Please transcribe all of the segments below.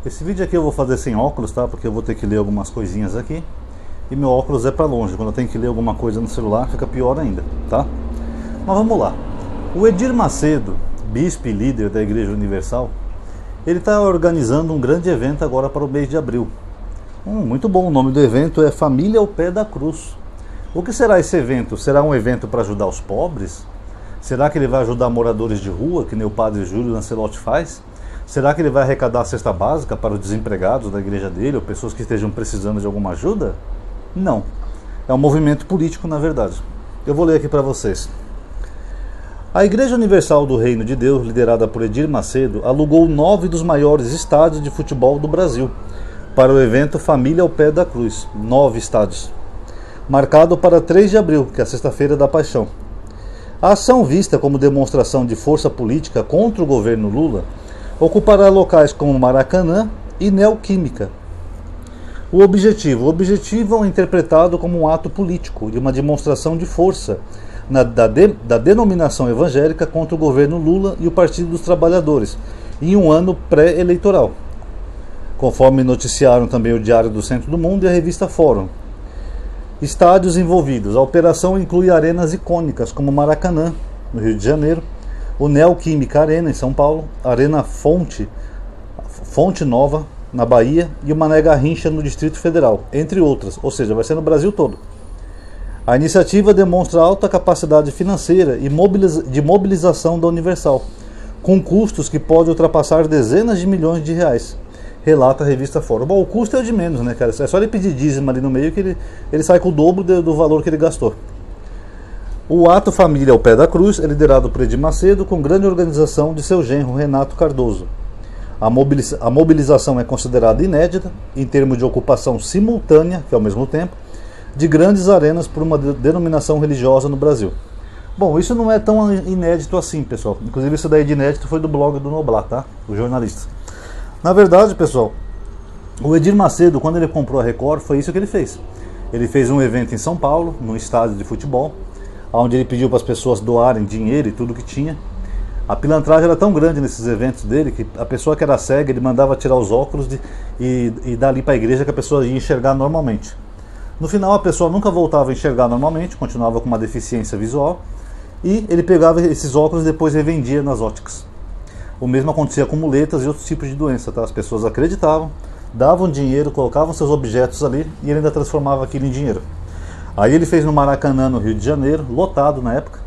Esse vídeo aqui eu vou fazer sem óculos, tá? Porque eu vou ter que ler algumas coisinhas aqui. E meu óculos é para longe. Quando eu tenho que ler alguma coisa no celular, fica pior ainda, tá? Mas vamos lá. O Edir Macedo, bispo e líder da Igreja Universal, ele está organizando um grande evento agora para o mês de abril. Muito bom, o nome do evento é Família ao Pé da Cruz. O que será esse evento? Será um evento para ajudar os pobres? Será que ele vai ajudar moradores de rua, que nem o padre Júlio Lancelotti faz? Será que ele vai arrecadar a cesta básica para os desempregados da igreja dele, ou pessoas que estejam precisando de alguma ajuda? Não. É um movimento político, na verdade. Eu vou ler aqui para vocês. A Igreja Universal do Reino de Deus, liderada por Edir Macedo, alugou 9 dos maiores estádios de futebol do Brasil para o evento Família ao Pé da Cruz. 9 estádios. Marcado para 3 de abril, que é a Sexta-feira da Paixão. A ação, vista como demonstração de força política contra o governo Lula, ocupará locais como Maracanã e Neoquímica. O objetivo é interpretado como um ato político de uma demonstração de força da denominação evangélica contra o governo Lula e o Partido dos Trabalhadores, em um ano pré-eleitoral, conforme noticiaram também o Diário do Centro do Mundo e a revista Fórum. Estádios envolvidos. A operação inclui arenas icônicas como Maracanã, no Rio de Janeiro, o Neoquímica Arena, em São Paulo, a Arena Fonte Nova, na Bahia, e o Mané Garrincha, no Distrito Federal, entre outras, ou seja, vai ser no Brasil todo. A iniciativa demonstra alta capacidade financeira e de mobilização da Universal, com custos que podem ultrapassar dezenas de milhões de reais, relata a revista Fórum. Bom, o custo é o de menos, né, cara? É só ele pedir dízimo ali no meio que ele sai com o dobro do valor que ele gastou. O ato Família ao Pé da Cruz é liderado por Edir Macedo, com grande organização de seu genro Renato Cardoso. A mobilização é considerada inédita, em termos de ocupação simultânea, que é ao mesmo tempo, de grandes arenas por uma denominação religiosa no Brasil. Bom, isso não é tão inédito assim, pessoal. Inclusive isso daí de inédito foi do blog do Noblar, tá? O jornalista. Na verdade, pessoal, o Edir Macedo, quando ele comprou a Record, foi isso que ele fez. Ele fez um evento em São Paulo, num estádio de futebol, onde ele pediu para as pessoas doarem dinheiro e tudo que tinha. A pilantragem era tão grande nesses eventos dele que a pessoa que era cega, ele mandava tirar os óculos e dar ali para a igreja que a pessoa ia enxergar normalmente. No final, a pessoa nunca voltava a enxergar normalmente, continuava com uma deficiência visual, e ele pegava esses óculos e depois revendia nas óticas. O mesmo acontecia com muletas e outros tipos de doença, tá? As pessoas acreditavam, davam dinheiro, colocavam seus objetos ali e ele ainda transformava aquilo em dinheiro. Aí ele fez no Maracanã, no Rio de Janeiro, lotado na época,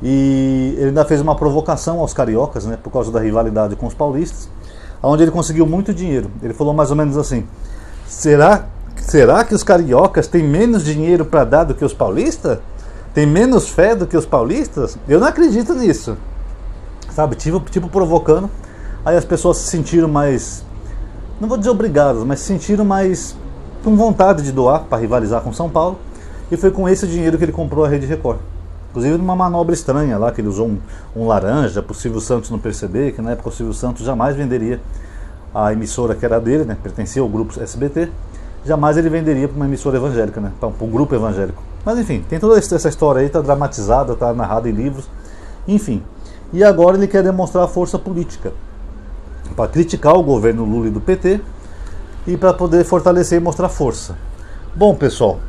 e ele ainda fez uma provocação aos cariocas, né, por causa da rivalidade com os paulistas, onde ele conseguiu muito dinheiro. Ele falou mais ou menos assim: será que os cariocas têm menos dinheiro para dar do que os paulistas? Tem menos fé do que os paulistas? Eu não acredito nisso. Sabe, tipo provocando. Aí as pessoas se sentiram mais, não vou dizer obrigadas, mas se sentiram mais com vontade de doar para rivalizar com São Paulo. E foi com esse dinheiro que ele comprou a Rede Record. Inclusive numa manobra estranha lá, que ele usou um laranja para o Silvio Santos não perceber, que na época o Silvio Santos jamais venderia a emissora que era dele, né, pertencia ao grupo SBT, jamais ele venderia para uma emissora evangélica, né, para um grupo evangélico. Mas enfim, tem toda essa história aí, está dramatizada, está narrada em livros, enfim. E agora ele quer demonstrar a força política, para criticar o governo Lula e do PT, e para poder fortalecer e mostrar força. Bom, pessoal,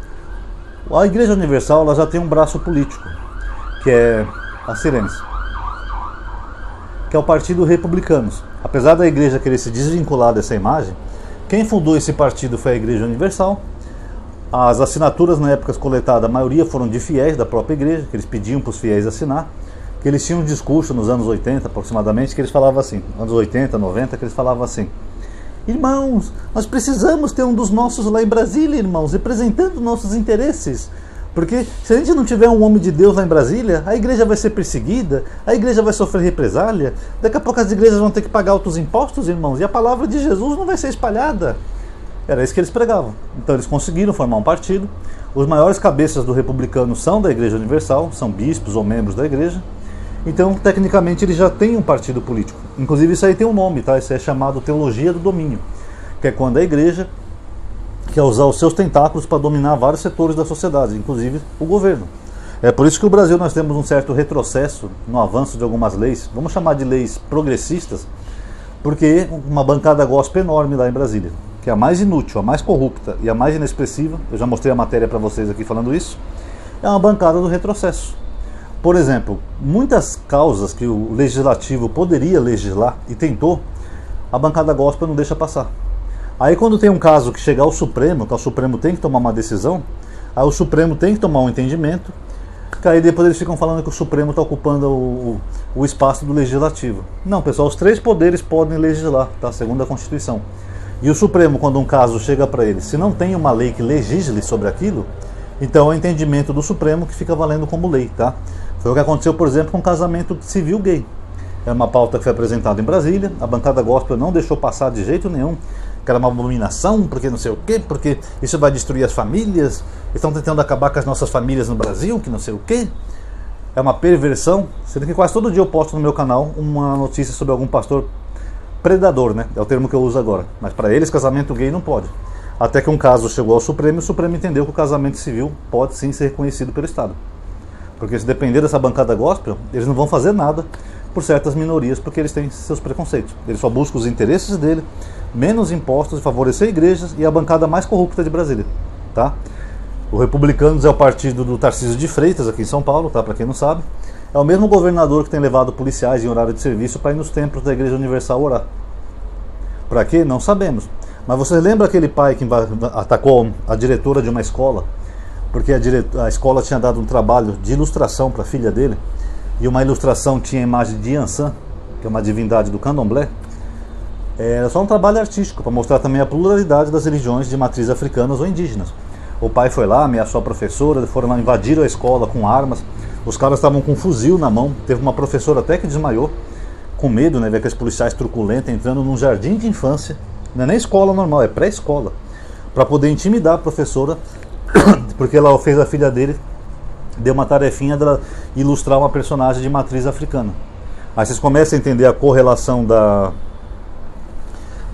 a Igreja Universal ela já tem um braço político, que é a Sirenes, que é o Partido Republicanos. Apesar da igreja querer se desvincular dessa imagem, quem fundou esse partido foi a Igreja Universal. As assinaturas na época coletadas, a maioria foram de fiéis da própria igreja, que eles pediam para os fiéis assinar, que eles tinham um discurso nos anos 80 aproximadamente, que eles falavam assim, anos 80, 90, que eles falavam assim: irmãos, nós precisamos ter um dos nossos lá em Brasília, irmãos, representando nossos interesses. Porque se a gente não tiver um homem de Deus lá em Brasília, a igreja vai ser perseguida, a igreja vai sofrer represália, daqui a pouco as igrejas vão ter que pagar altos impostos, irmãos, e a palavra de Jesus não vai ser espalhada. Era isso que eles pregavam. Então eles conseguiram formar um partido. Os maiores cabeças do republicano são da Igreja Universal, são bispos ou membros da igreja. Então, tecnicamente, ele já tem um partido político. Inclusive, isso aí tem um nome, tá? Isso é chamado Teologia do Domínio, que é quando a igreja quer usar os seus tentáculos para dominar vários setores da sociedade, inclusive o governo. É por isso que no Brasil nós temos um certo retrocesso no avanço de algumas leis, vamos chamar de leis progressistas, Porque uma bancada gospel enorme lá em Brasília, que é a mais inútil, a mais corrupta e a mais inexpressiva, eu já mostrei a matéria para vocês aqui falando isso, é uma bancada do retrocesso. Por exemplo, muitas causas que o legislativo poderia legislar e tentou, a bancada gospel não deixa passar. Aí quando tem um caso que chega ao Supremo, que o Supremo tem que tomar uma decisão, aí o Supremo tem que tomar um entendimento, que aí depois eles ficam falando que o Supremo está ocupando o espaço do Legislativo. Não, pessoal, os três poderes podem legislar, tá? Segundo a Constituição. E o Supremo, quando um caso chega para ele, se não tem uma lei que legisle sobre aquilo, então é o entendimento do Supremo que fica valendo como lei, tá? Foi o que aconteceu, por exemplo, com o casamento civil gay. Era uma pauta que foi apresentada em Brasília, a bancada gospel não deixou passar de jeito nenhum, que era uma abominação, porque não sei o quê, porque isso vai destruir as famílias, estão tentando acabar com as nossas famílias no Brasil, que não sei o quê. É uma perversão, sendo que quase todo dia eu posto no meu canal uma notícia sobre algum pastor predador, né? É o termo que eu uso agora. Mas para eles, casamento gay não pode. Até que um caso chegou ao Supremo e o Supremo entendeu que o casamento civil pode sim ser reconhecido pelo Estado. Porque se depender dessa bancada gospel, eles não vão fazer nada por certas minorias, porque eles têm seus preconceitos. Eles só buscam os interesses dele, menos impostos, favorecer igrejas, e a bancada mais corrupta de Brasília, tá? O Republicanos é o partido do Tarcísio de Freitas, aqui em São Paulo, tá? Para quem não sabe. É o mesmo governador que tem levado policiais em horário de serviço para ir nos templos da Igreja Universal orar. Para quê? Não sabemos. Mas você lembra aquele pai que atacou a diretora de uma escola, porque a escola tinha dado um trabalho de ilustração para a filha dele, e uma ilustração tinha a imagem de Yansan, que é uma divindade do candomblé? Era só um trabalho artístico, para mostrar também a pluralidade das religiões de matriz africanas ou indígenas. O pai foi lá, ameaçou a professora, foram lá, invadiram a escola com armas, os caras estavam com um fuzil na mão, teve uma professora até que desmaiou, com medo, né, ver aqueles policiais truculentos entrando num jardim de infância, não é nem escola normal, é pré-escola, para poder intimidar a professora, porque ela fez a filha dele, deu uma tarefinha de ilustrar uma personagem de matriz africana. Aí vocês começam a entender a correlação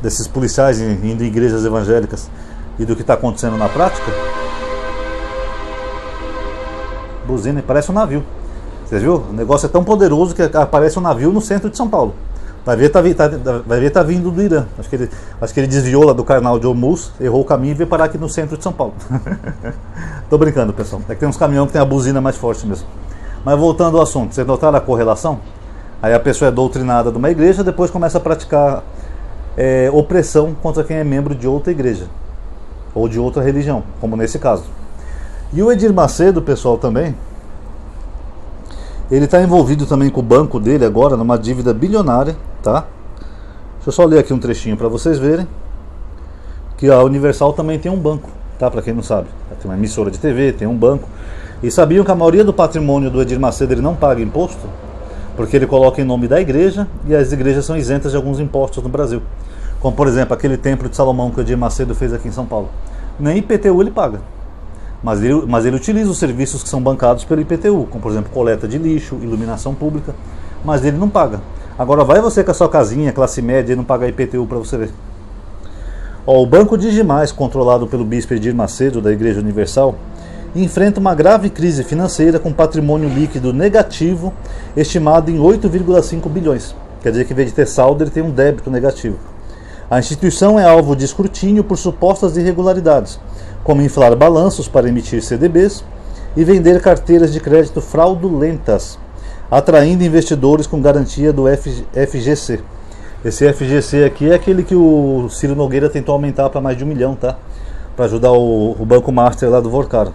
desses policiais indo em igrejas evangélicas e do que está acontecendo na prática. Buzina, parece um navio. Vocês viram? O negócio é tão poderoso que aparece um navio no centro de São Paulo. Vai ver tá vindo do Irã. Acho que ele desviou lá do canal de Hormuz, errou o caminho e veio parar aqui no centro de São Paulo. Tô brincando, pessoal. É que tem uns caminhões que tem a buzina mais forte mesmo. Mas voltando ao assunto, vocês notaram a correlação? Aí a pessoa é doutrinada de uma igreja, depois começa a praticar opressão contra quem é membro de outra igreja ou de outra religião, como nesse caso. E o Edir Macedo, pessoal, também, ele está envolvido também com o banco dele agora numa dívida bilionária, tá? Deixa eu só ler aqui um trechinho para vocês verem que a Universal também tem um banco, tá? Para quem não sabe, tem uma emissora de TV, tem um banco. E sabiam que a maioria do patrimônio do Edir Macedo ele não paga imposto? Porque ele coloca em nome da igreja e as igrejas são isentas de alguns impostos no Brasil. Como, por exemplo, aquele templo de Salomão que o Edir Macedo fez aqui em São Paulo. Nem IPTU ele paga. Mas ele utiliza os serviços que são bancados pelo IPTU, como, por exemplo, coleta de lixo, iluminação pública. Mas ele não paga. Agora vai você com a sua casinha, classe média, e não pagar IPTU para você ver. O Banco Digimais, controlado pelo bispo Edir Macedo, da Igreja Universal, enfrenta uma grave crise financeira com patrimônio líquido negativo, estimado em 8,5 bilhões. Quer dizer que, em vez de ter saldo, ele tem um débito negativo. A instituição é alvo de escrutínio por supostas irregularidades, como inflar balanços para emitir CDBs e vender carteiras de crédito fraudulentas, atraindo investidores com garantia do FGC. Esse FGC aqui é aquele que o Ciro Nogueira tentou aumentar para mais de 1 milhão, tá? Para ajudar o Banco Master lá do Vorcara.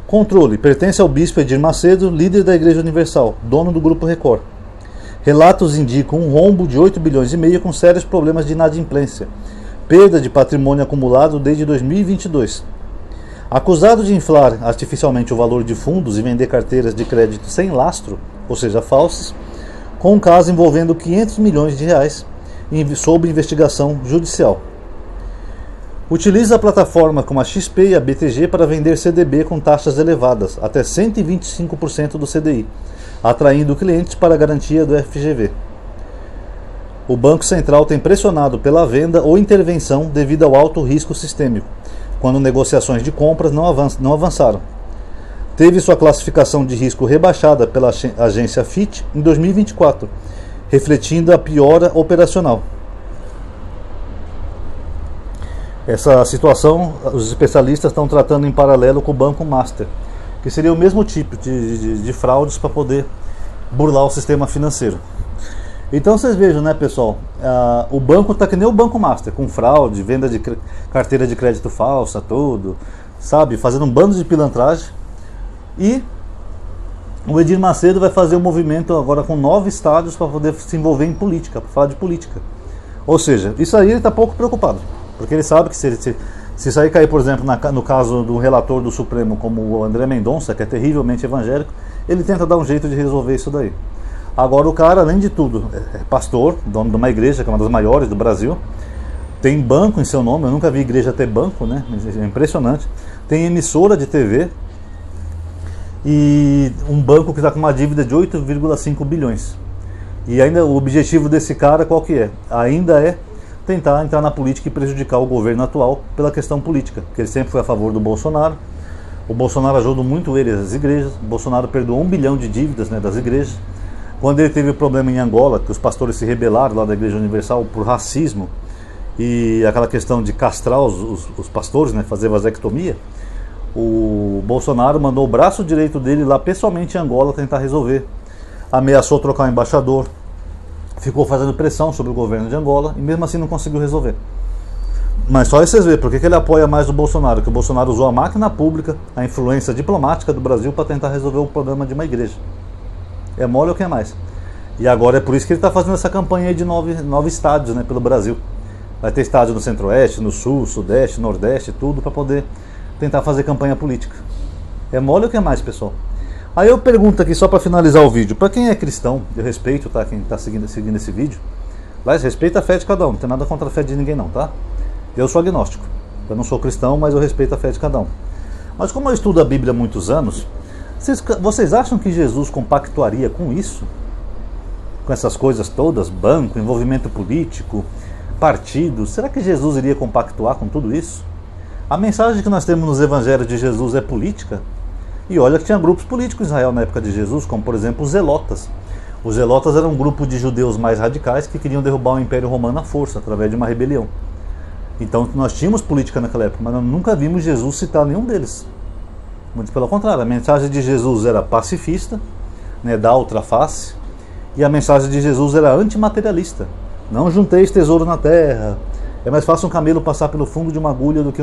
Controle. Pertence ao bispo Edir Macedo, líder da Igreja Universal, dono do Grupo Record. Relatos indicam um rombo de 8 bilhões e meio com sérios problemas de inadimplência, perda de patrimônio acumulado desde 2022. Acusado de inflar artificialmente o valor de fundos e vender carteiras de crédito sem lastro, ou seja, falsas, com um caso envolvendo 500 milhões de reais sob investigação judicial. Utiliza a plataforma como a XP e a BTG para vender CDB com taxas elevadas, até 125% do CDI, atraindo clientes para a garantia do FGV. O Banco Central tem pressionado pela venda ou intervenção devido ao alto risco sistêmico, quando negociações de compras não avançaram. Teve sua classificação de risco rebaixada pela agência Fitch em 2024 refletindo a piora operacional. Essa situação, os especialistas estão tratando em paralelo com o Banco Master, que seria o mesmo tipo de fraudes para poder burlar o sistema financeiro. Então vocês vejam, né, pessoal, o banco está que nem o Banco Master, com fraude, venda de carteira de crédito falsa, tudo, sabe, fazendo um bando de pilantragem. E o Edir Macedo vai fazer um movimento agora com 9 estádios para poder se envolver em política, para falar de política. Ou seja, isso aí ele está pouco preocupado, porque ele sabe que se isso aí cair, por exemplo, no caso do relator do Supremo, como o André Mendonça, que é terrivelmente evangélico, ele tenta dar um jeito de resolver isso daí. Agora o cara, além de tudo, é pastor, dono de uma igreja, que é uma das maiores do Brasil, tem banco em seu nome, eu nunca vi igreja ter banco, né? É impressionante. Tem emissora de TV e um banco que está com uma dívida de 8,5 bilhões. E ainda o objetivo desse cara qual que é? Ainda é tentar entrar na política e prejudicar o governo atual pela questão política, que ele sempre foi a favor do Bolsonaro. O Bolsonaro ajudou muito ele, as igrejas. O Bolsonaro perdoou 1 bilhão de dívidas, né, das igrejas. Quando ele teve o problema em Angola, que os pastores se rebelaram lá da Igreja Universal por racismo e aquela questão de castrar os pastores, né, fazer vasectomia, o Bolsonaro mandou o braço direito dele lá pessoalmente em Angola tentar resolver. Ameaçou trocar o embaixador, ficou fazendo pressão sobre o governo de Angola e mesmo assim não conseguiu resolver. Mas só aí vocês verem por que ele apoia mais o Bolsonaro, que o Bolsonaro usou a máquina pública, a influência diplomática do Brasil para tentar resolver o problema de uma igreja. É mole ou que é mais? E agora é por isso que ele está fazendo essa campanha aí de 9 estádios, né, pelo Brasil. Vai ter estádio no Centro-Oeste, no Sul, Sudeste, Nordeste, tudo para poder tentar fazer campanha política. É mole ou que é mais, pessoal? Aí eu pergunto aqui, só para finalizar o vídeo, para quem é cristão, eu respeito, tá, quem está seguindo esse vídeo, mas respeita a fé de cada um, não tem nada contra a fé de ninguém não, tá? Eu sou agnóstico, eu não sou cristão, mas eu respeito a fé de cada um. Mas como eu estudo a Bíblia há muitos anos, vocês acham que Jesus compactuaria com isso? Com essas coisas todas, banco, envolvimento político, partidos, será que Jesus iria compactuar com tudo isso? A mensagem que nós temos nos evangelhos de Jesus é política. E olha que tinha grupos políticos em Israel na época de Jesus, como por exemplo os Zelotas. Os Zelotas eram um grupo de judeus mais radicais que queriam derrubar o Império Romano à força, através de uma rebelião. Então nós tínhamos política naquela época, mas nós nunca vimos Jesus citar nenhum deles. Muito pelo contrário, a mensagem de Jesus era pacifista, né, da outra face, e a mensagem de Jesus era antimaterialista. Não junteis tesouro na terra, é mais fácil um camelo passar pelo fundo de uma agulha do que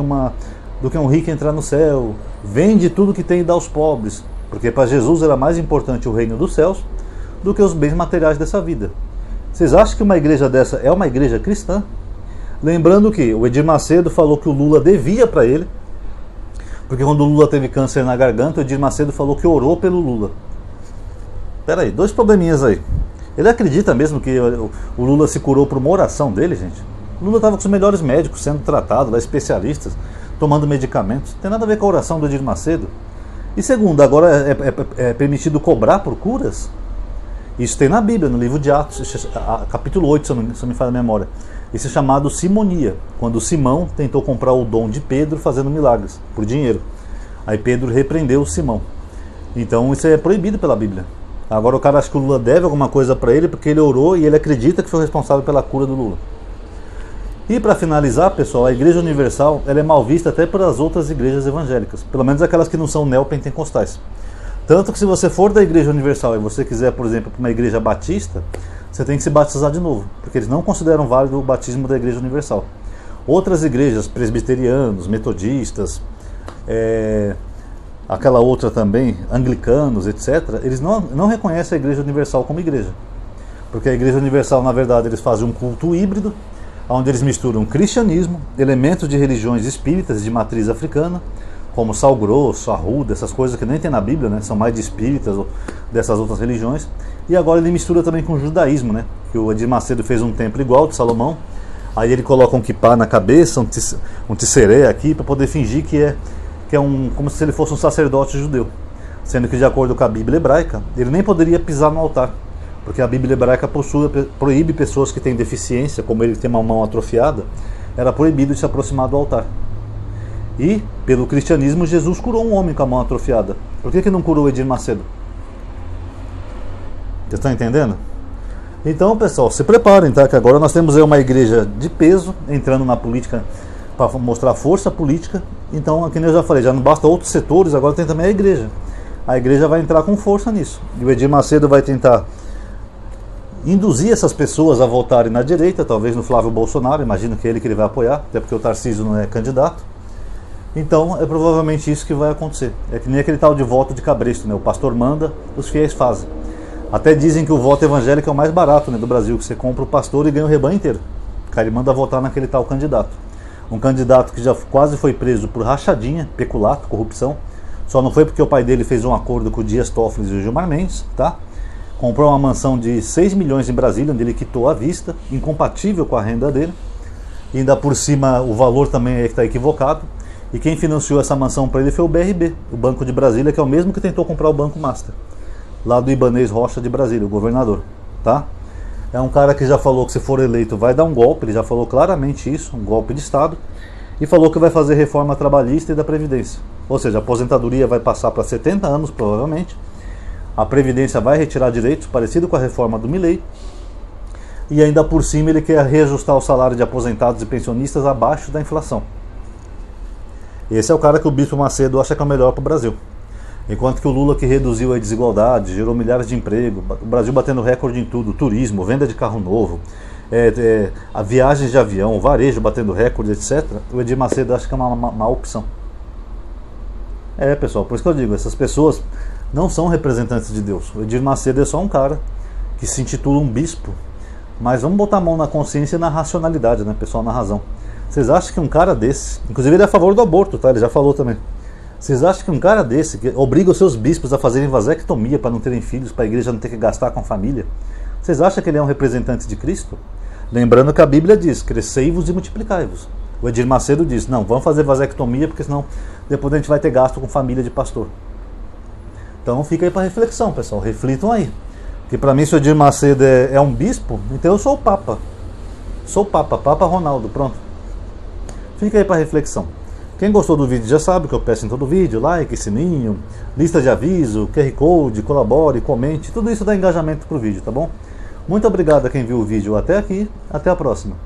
um rico entrar no céu. Vende tudo que tem e dá aos pobres, porque para Jesus era mais importante o reino dos céus do que os bens materiais dessa vida. Vocês acham que uma igreja dessa é uma igreja cristã? Lembrando que o Edir Macedo falou que o Lula devia para ele, porque quando o Lula teve câncer na garganta, o Edir Macedo falou que orou pelo Lula. Peraí, 2 probleminhas aí. Ele acredita mesmo que o Lula se curou por uma oração dele, gente? O Lula estava com os melhores médicos sendo tratado, lá, especialistas, tomando medicamentos. Não tem nada a ver com a oração do Edir Macedo. E segundo, agora é permitido cobrar por curas? Isso tem na Bíblia, no livro de Atos, capítulo 8, se não me falha a memória. Isso é chamado simonia, quando Simão tentou comprar o dom de Pedro fazendo milagres, por dinheiro. Aí Pedro repreendeu Simão. Então isso é proibido pela Bíblia. Agora o cara acha que o Lula deve alguma coisa para ele porque ele orou e ele acredita que foi responsável pela cura do Lula. E para finalizar, pessoal, a Igreja Universal ela é mal vista até pelas outras igrejas evangélicas, pelo menos aquelas que não são neopentecostais. Tanto que se você for da Igreja Universal e você quiser, por exemplo, para uma igreja batista, você tem que se batizar de novo, porque eles não consideram válido o batismo da Igreja Universal. Outras igrejas, presbiterianos, metodistas, aquela outra também, anglicanos, etc., eles não reconhecem a Igreja Universal como igreja. Porque a Igreja Universal, na verdade, eles fazem um culto híbrido, onde eles misturam cristianismo, elementos de religiões espíritas de matriz africana, como sal grosso, arruda, essas coisas que nem tem na Bíblia, né? São mais de espíritas ou dessas outras religiões. E agora ele mistura também com o judaísmo, né? Que o Edir Macedo fez um templo igual de Salomão. Aí ele coloca um kippá na cabeça, um tisseré aqui, para poder fingir que é como se ele fosse um sacerdote judeu. Sendo que, de acordo com a Bíblia hebraica, ele nem poderia pisar no altar, porque a Bíblia hebraica proíbe pessoas que têm deficiência, como ele tem uma mão atrofiada, era proibido de se aproximar do altar. E, pelo cristianismo, Jesus curou um homem com a mão atrofiada. Por que não curou Edir Macedo? Vocês estão entendendo? Então, pessoal, se preparem, tá? Que agora nós temos aí uma igreja de peso entrando na política para mostrar força política. Então, aqui eu já falei, já não basta outros setores, agora tem também a igreja. A igreja vai entrar com força nisso. E o Edir Macedo vai tentar induzir essas pessoas a votarem na direita, talvez no Flávio Bolsonaro, imagino que é ele que ele vai apoiar, até porque o Tarcísio não é candidato. Então, é provavelmente isso que vai acontecer. É que nem aquele tal de voto de cabresto, né? O pastor manda, os fiéis fazem. Até dizem que o voto evangélico é o mais barato, né, do Brasil, que você compra o pastor e ganha o rebanho inteiro. O cara manda votar naquele tal candidato. Um candidato que já quase foi preso por rachadinha, peculato, corrupção. Só não foi porque o pai dele fez um acordo com o Dias Toffoli e o Gilmar Mendes, tá? Comprou uma mansão de 6 milhões em Brasília, onde ele quitou à vista, incompatível com a renda dele. E ainda por cima o valor também está equivocado. E quem financiou essa mansão para ele foi o BRB, o Banco de Brasília, que é o mesmo que tentou comprar o Banco Master, lá do Ibanez Rocha de Brasília, o governador, tá? É um cara que já falou que se for eleito vai dar um golpe, ele já falou claramente isso, um golpe de Estado, e falou que vai fazer reforma trabalhista e da Previdência. Ou seja, a aposentadoria vai passar para 70 anos, provavelmente, a Previdência vai retirar direitos, parecido com a reforma do Milei, e ainda por cima ele quer reajustar o salário de aposentados e pensionistas abaixo da inflação. Esse é o cara que o Bispo Macedo acha que é o melhor para o Brasil. Enquanto que o Lula, que reduziu a desigualdade, gerou milhares de empregos, o Brasil batendo recorde em tudo, turismo, venda de carro novo, a viagens de avião, varejo batendo recorde, etc. O Edir Macedo acha que é uma má opção. Pessoal, por isso que eu digo, essas pessoas não são representantes de Deus. O Edir Macedo é só um cara que se intitula um bispo, mas vamos botar a mão na consciência e na racionalidade, né, pessoal, na razão. Vocês acham que um cara desse, inclusive ele é a favor do aborto, tá? Ele já falou também. Vocês acham que um cara desse, que obriga os seus bispos a fazerem vasectomia para não terem filhos, para a igreja não ter que gastar com a família, vocês acham que ele é um representante de Cristo? Lembrando que a Bíblia diz, crescei-vos e multiplicai-vos. O Edir Macedo diz, não, vamos fazer vasectomia, porque senão depois a gente vai ter gasto com família de pastor. Então fica aí para reflexão, pessoal, reflitam aí. Porque para mim, se o Edir Macedo é um bispo, então eu sou o Papa. Sou o Papa, Papa Ronaldo, pronto. Fica aí para reflexão. Quem gostou do vídeo já sabe o que eu peço em todo vídeo, like, sininho, lista de aviso, QR Code, colabore, comente, tudo isso dá engajamento pro vídeo, tá bom? Muito obrigado a quem viu o vídeo até aqui, até a próxima.